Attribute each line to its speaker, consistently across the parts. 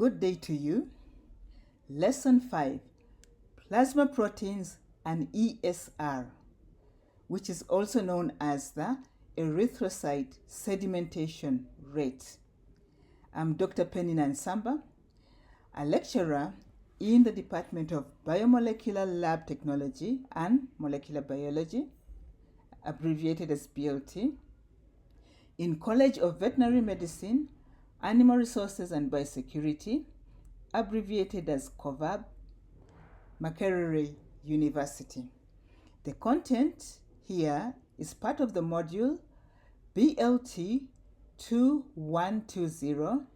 Speaker 1: Good day to you. Lesson 5, Plasma Proteins and ESR, which is also known as the erythrocyte sedimentation rate. I'm Dr. Penny Nansamba, a lecturer in the Department of Biomolecular Lab Technology and Molecular Biology, abbreviated as BLT, in College of Veterinary Medicine, Animal Resources and Biosecurity, abbreviated as COVAB, Makerere University. The content here is part of the module BLT 2120,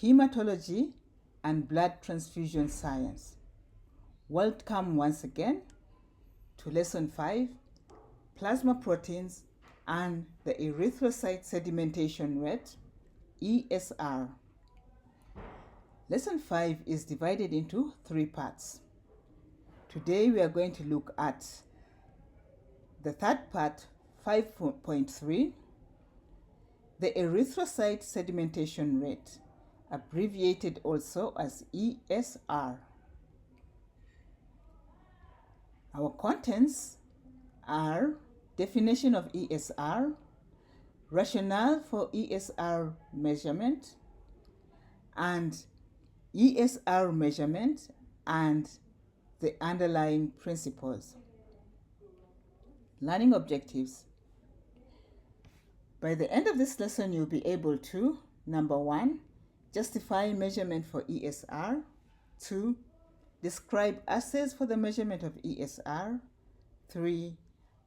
Speaker 1: Hematology and Blood Transfusion Science. Welcome once again to Lesson 5, Plasma Proteins and the Erythrocyte Sedimentation Rate, ESR. Lesson 5 is divided into 3 parts. Today we are going to look at the third part, 5.3, the erythrocyte sedimentation rate, abbreviated also as ESR. Our contents are definition of ESR, rationale for ESR measurement, and ESR measurement and the underlying principles. Learning objectives. By the end of this lesson, you'll be able to, number 1, justify measurement for ESR. 2, describe assays for the measurement of ESR. 3,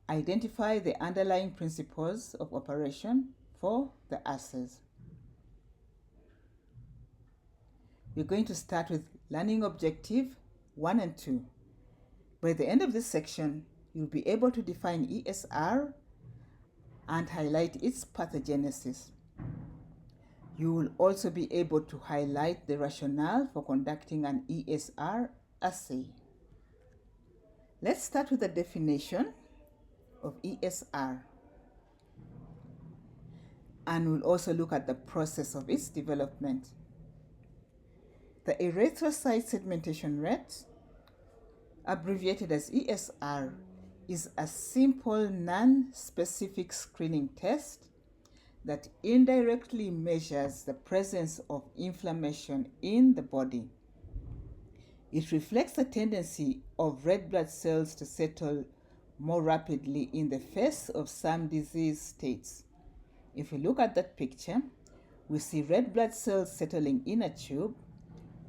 Speaker 1: identify the underlying principles of operation for the assays. We're going to start with learning objective 1 and 2. By the end of this section, you'll be able to define ESR and highlight its pathogenesis. You will also be able to highlight the rationale for conducting an ESR assay. Let's start with the definition of ESR, and we'll also look at the process of its development. The erythrocyte sedimentation rate, abbreviated as ESR, is a simple non-specific screening test that indirectly measures the presence of inflammation in the body. It reflects the tendency of red blood cells to settle more rapidly in the face of some disease states. If we look at that picture, we see red blood cells settling in a tube,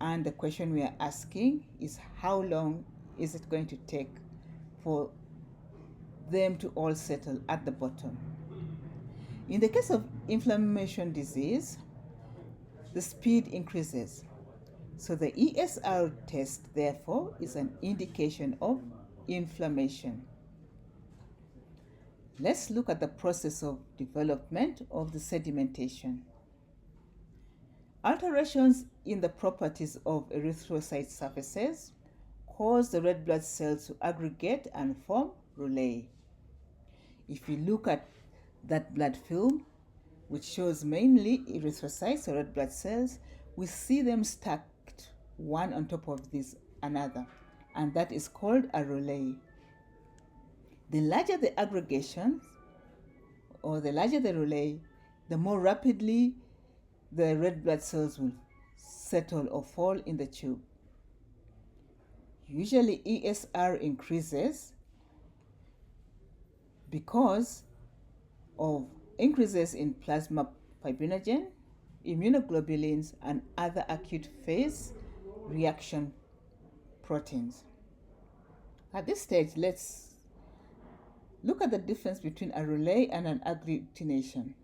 Speaker 1: and the question we are asking is how long is it going to take for them to all settle at the bottom. In the case of inflammation disease, the speed increases. So the ESR test, therefore, is an indication of inflammation. Let's look at the process of development of the sedimentation. Alterations in the properties of erythrocyte surfaces cause the red blood cells to aggregate and form rhollae. If we look at that blood film, which shows mainly erythrocytes or red blood cells, we see them stacked one on top of another, and that is called a rhollae. The larger the aggregations, or the larger the rhollae, the more rapidly the red blood cells will settle or fall in the tube. Usually ESR increases because of increases in plasma fibrinogen, immunoglobulins, and other acute phase reaction proteins. At this stage, let's look at the difference between a rhollae and an agglutination.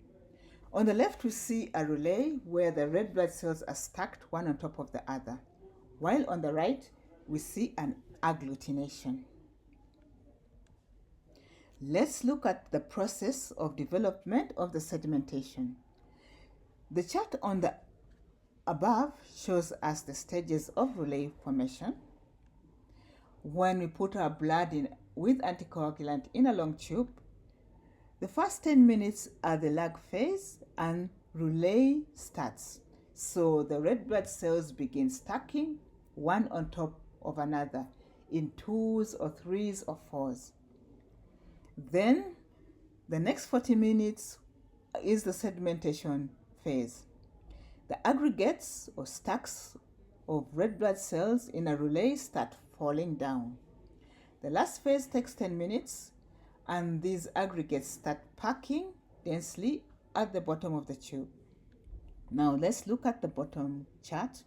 Speaker 1: On the left, we see a rhollae where the red blood cells are stacked one on top of the other, while on the right, we see an agglutination. Let's look at the process of development of the sedimentation. The chart on the above shows us the stages of rhollae formation. When we put our blood in with anticoagulant in a long tube, the first 10 minutes are the lag phase and rhollae starts. So the red blood cells begin stacking one on top of another in 2s or 3s or 4s. Then the next 40 minutes is the sedimentation phase. The aggregates or stacks of red blood cells in a relay start falling down. The last phase takes 10 minutes, and these aggregates start packing densely at the bottom of the tube. Now let's look at the bottom chart.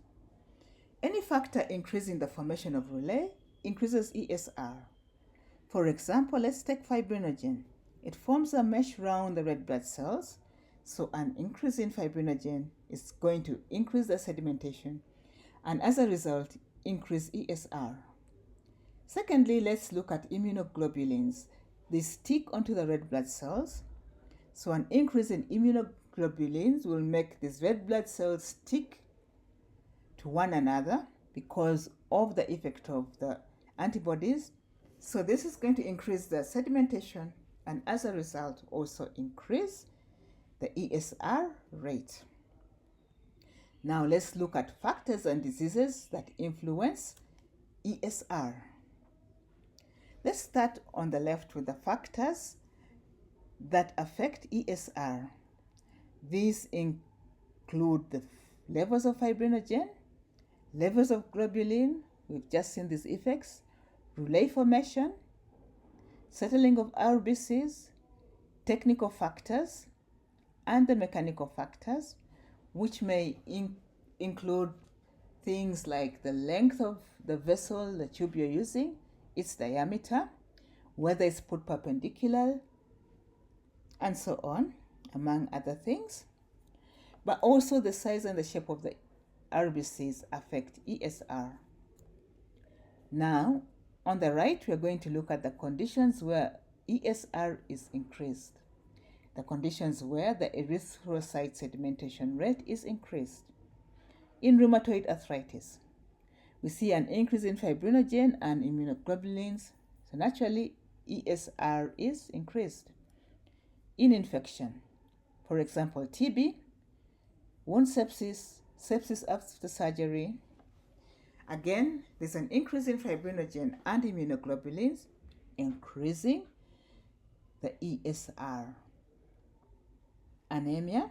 Speaker 1: Any factor increasing the formation of relay increases ESR. For example, let's take fibrinogen. It forms a mesh around the red blood cells, so an increase in fibrinogen is going to increase the sedimentation, and as a result, increase ESR. Secondly, let's look at immunoglobulins. They stick onto the red blood cells, so an increase in immunoglobulins will make these red blood cells stick to one another because of the effect of the antibodies. So this is going to increase the sedimentation and as a result also increase the ESR rate. Now let's look at factors and diseases that influence ESR. Let's start on the left with the factors that affect ESR. These include the levels of fibrinogen, levels of globulin, we've just seen these effects, relay formation, settling of RBCs, technical factors, and the mechanical factors, which may include things like the length of the vessel, the tube you're using, its diameter, whether it's put perpendicular, and so on, among other things. But also the size and the shape of the RBCs affect ESR. Now, on the right, we are going to look at the conditions where ESR is increased. The conditions where the erythrocyte sedimentation rate is increased. In rheumatoid arthritis, we see an increase in fibrinogen and immunoglobulins, so naturally ESR is increased. In infection, for example, TB, wound sepsis, sepsis after surgery, again, there's an increase in fibrinogen and immunoglobulins, increasing the ESR. Anemia.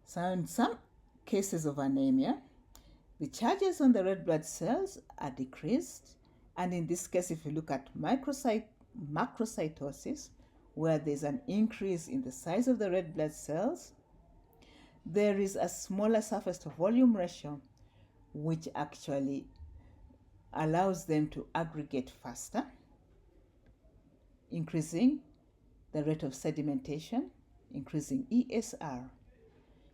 Speaker 1: So in some cases of anemia, the charges on the red blood cells are decreased, and in this case, if you look at macrocytosis, where there's an increase in the size of the red blood cells, there is a smaller surface to volume ratio, which actually allows them to aggregate faster, increasing the rate of sedimentation, increasing ESR.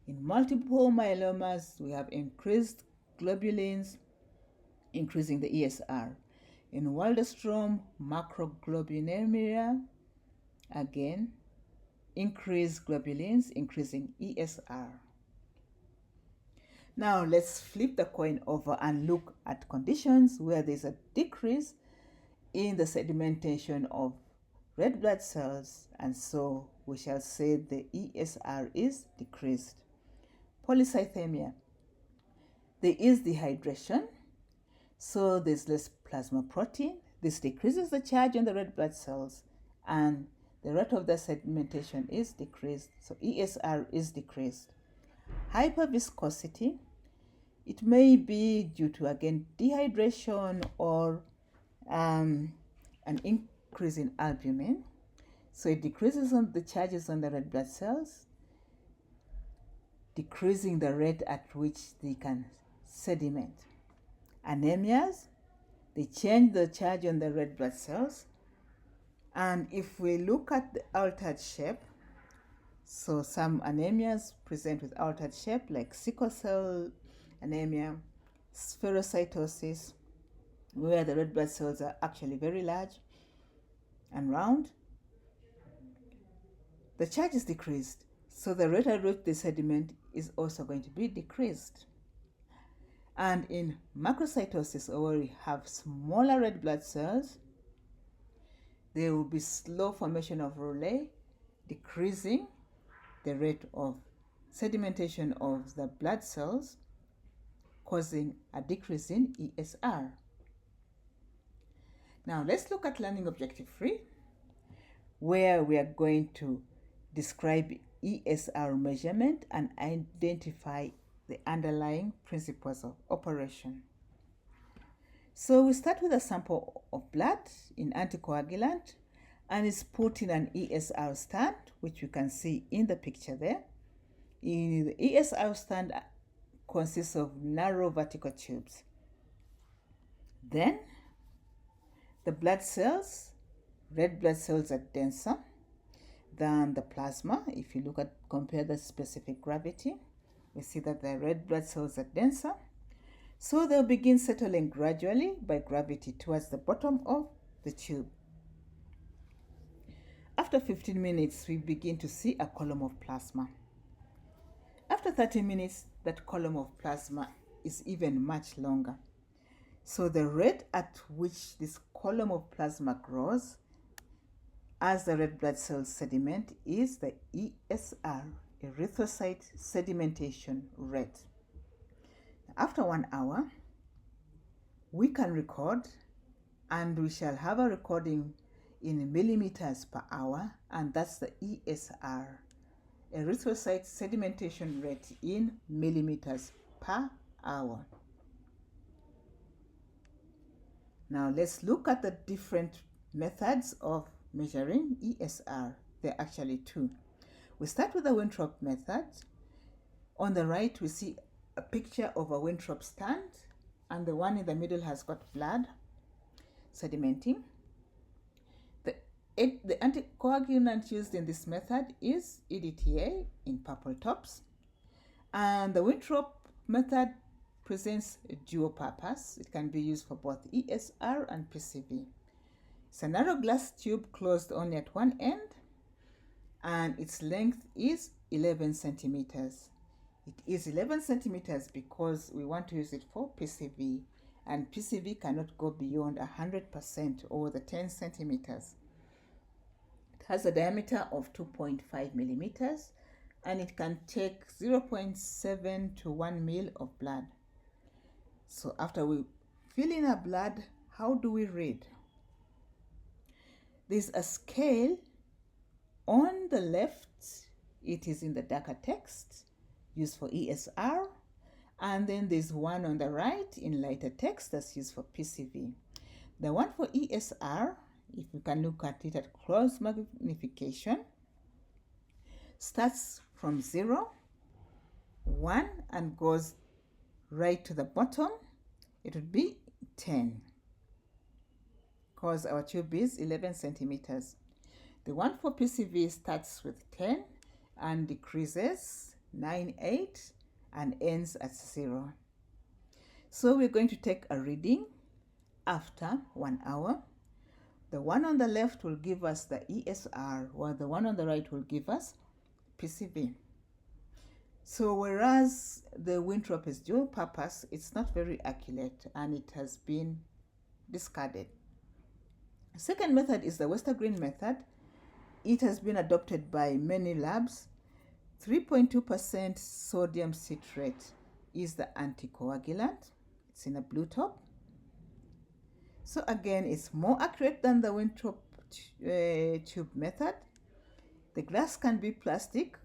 Speaker 1: In multiple myelomas, we have increased globulins, increasing the ESR. In Waldenstrom macroglobulinemia, again, increased globulins, increasing ESR. Now let's flip the coin over and look at conditions where there's a decrease in the sedimentation of red blood cells, and so we shall say the ESR is decreased. Polycythemia. There is dehydration, so there's less plasma protein. This decreases the charge on the red blood cells, and the rate of the sedimentation is decreased, so ESR is decreased. Hyperviscosity. It may be due to, again, dehydration or an increase in albumin. So it decreases on the charges on the red blood cells, decreasing the rate at which they can sediment. Anemias, they change the charge on the red blood cells. And if we look at the altered shape, so some anemias present with altered shape, like sickle cell anemia, spherocytosis, where the red blood cells are actually very large and round. The charge is decreased, so the rate at which they sediment is also going to be decreased. And in macrocytosis, where we have smaller red blood cells, there will be slow formation of relay, decreasing the rate of sedimentation of the blood cells, causing a decrease in ESR. Now let's look at learning objective 3, where we are going to describe ESR measurement and identify the underlying principles of operation. So we start with a sample of blood in anticoagulant, and it's put in an ESR stand, which you can see in the picture there. The ESR stand consists of narrow vertical tubes. Then the blood cells, red blood cells, are denser than the plasma. If you compare the specific gravity, we see that the red blood cells are denser. So they'll begin settling gradually by gravity towards the bottom of the tube. After 15 minutes, we begin to see a column of plasma. After 30 minutes, that column of plasma is even much longer. So the rate at which this column of plasma grows as the red blood cells sediment is the ESR, erythrocyte sedimentation rate. After 1 hour, we can record, and we shall have a recording in millimeters per hour, and that's the ESR, erythrocyte sedimentation rate in millimeters per hour. Now let's look at the different methods of measuring ESR. There are actually two. We start with the Winthrop method. On the right, we see a picture of a Winthrop stand, and the one in the middle has got blood sedimenting. The anticoagulant used in this method is EDTA in purple tops, and the Winthrop method presents a dual purpose. It can be used for both ESR and PCV. It's a narrow glass tube closed only at one end, and its length is 11 centimeters. It is 11 centimeters because we want to use it for PCV, and PCV cannot go beyond 100% or the 10 centimeters. It has a diameter of 2.5 millimeters, and it can take 0.7 to 1 ml of blood. So after we fill in our blood, how do we read? There's a scale on the left. It is in the darker text, used for ESR, and then there's one on the right in lighter text that's used for PCV. The one for ESR, if you can look at it at close magnification, starts from 0, 1, and goes right to the bottom. It would be 10, because our tube is 11 centimeters. The one for PCV starts with 10 and decreases 9, 8, and ends at 0. So we're going to take a reading after 1 hour. The one on the left will give us the ESR, while the one on the right will give us PCV. So whereas the Winthrop is dual purpose, it's not very accurate, and it has been discarded. The second method is the Westergreen method. It has been adopted by many labs. 3.2% sodium citrate is the anticoagulant. It's in a blue top. So again, it's more accurate than the Winthrop tube method. The glass can be plastic.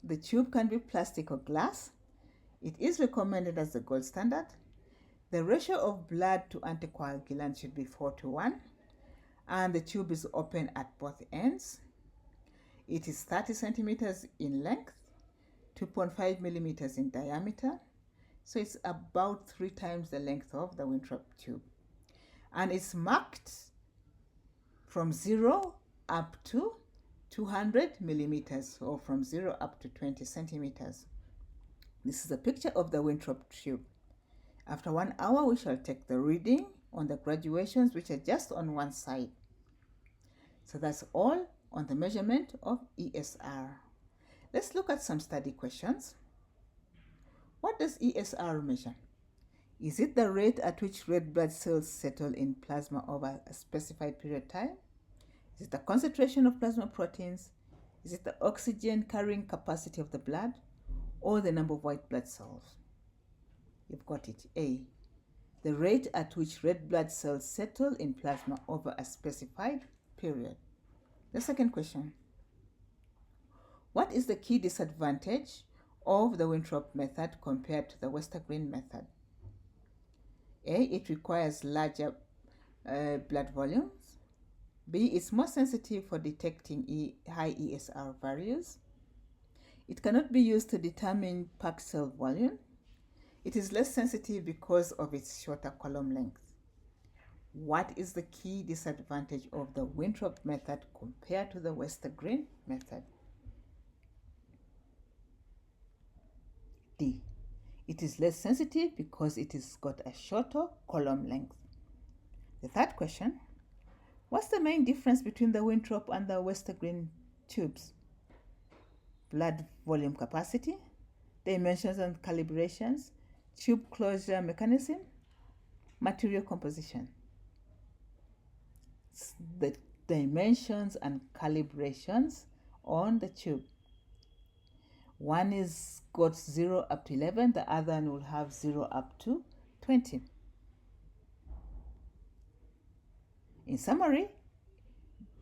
Speaker 1: The tube can be plastic or glass. It is recommended as the gold standard. The ratio of blood to anticoagulant should be 4:1, and the tube is open at both ends. It is 30 centimeters in length, 2.5 millimeters in diameter, so it's about 3 times the length of the Winthrop tube. And it's marked from 0 up to 200 millimeters, or from 0 up to 20 centimeters. This is a picture of the Winthrop tube. After 1 hour, we shall take the reading on the graduations, which are just on one side. So that's all on the measurement of ESR. Let's look at some study questions. What does ESR measure? Is it the rate at which red blood cells settle in plasma over a specified period of time? Is it the concentration of plasma proteins? Is it the oxygen carrying capacity of the blood or the number of white blood cells? You've got it. A, the rate at which red blood cells settle in plasma over a specified period. The second question, what is the key disadvantage of the Winthrop method compared to the Westergren method? A, it requires larger blood volumes. B, it's more sensitive for detecting high ESR values. It cannot be used to determine packed cell volume. It is less sensitive because of its shorter column length. What is the key disadvantage of the Winthrop method compared to the Westergren method? D, it is less sensitive because it has got a shorter column length. The third question, what's the main difference between the Winthrop and the Westergren tubes? Blood volume capacity, dimensions and calibrations, tube closure mechanism, material composition. The dimensions and calibrations on the tube. One is got 0 up to 11, the other one will have 0 up to 20. In summary,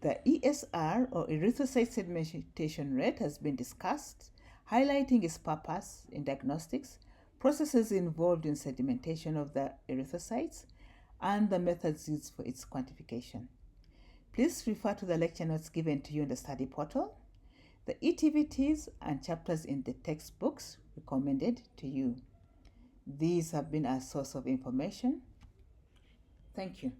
Speaker 1: the ESR or erythrocyte sedimentation rate has been discussed, highlighting its purpose in diagnostics, processes involved in sedimentation of the erythrocytes, and the methods used for its quantification. Please refer to the lecture notes given to you in the study portal, the ETVTs and chapters in the textbooks recommended to you. These have been a source of information. Thank you.